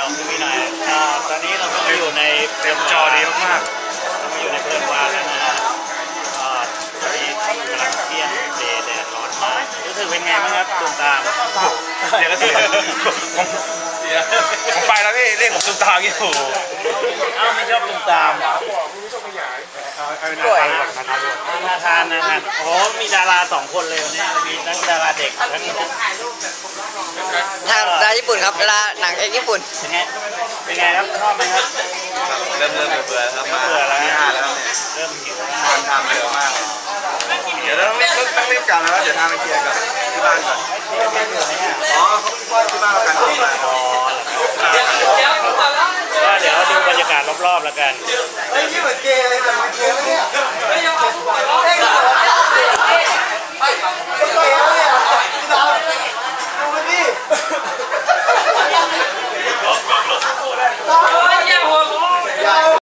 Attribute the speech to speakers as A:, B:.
A: ของพี่หน่อยตอนนี้เราก็มาอยู่ใน
B: เต็มจอดีมาก
A: เรามาอยู่ในเพลินวาแล้วนะฮะตอนนี้กำลังเที่ยงแดดร้อนมากรู้สึกเป็นไงบ้างครับตูมตาม
B: เดี๋ยวก็ถึงผมไปแล้วพี่เรียกผมตูมตามอยู่
A: ไม่ชอบตูมตามนาธานโอ้มีดารา2 คนเลยวันนี้มีทั้งดาราเด็กทั้ง
C: ทางดาราญี่ปุ่นครับดาราหนังเอกญี่ปุ่น
A: เป็นไงครับชอบไหมครับ
B: เริ่มเบื่อครับมาที่5แล้วเนี่ย
A: เริ่มหิว
B: ทำเยอะมากเดี๋ยวต้องรีบกลับแล้วเดี๋ยวทางไปเคลียร์กับที่บ้านก่อนอ๋อเขาที่บ้านเรากันออกมา
A: ก็เดี๋ยวดูบรรยากาศรอบๆแล้วกัน
B: เฮ้ยนี่เหมือนเกย์เลย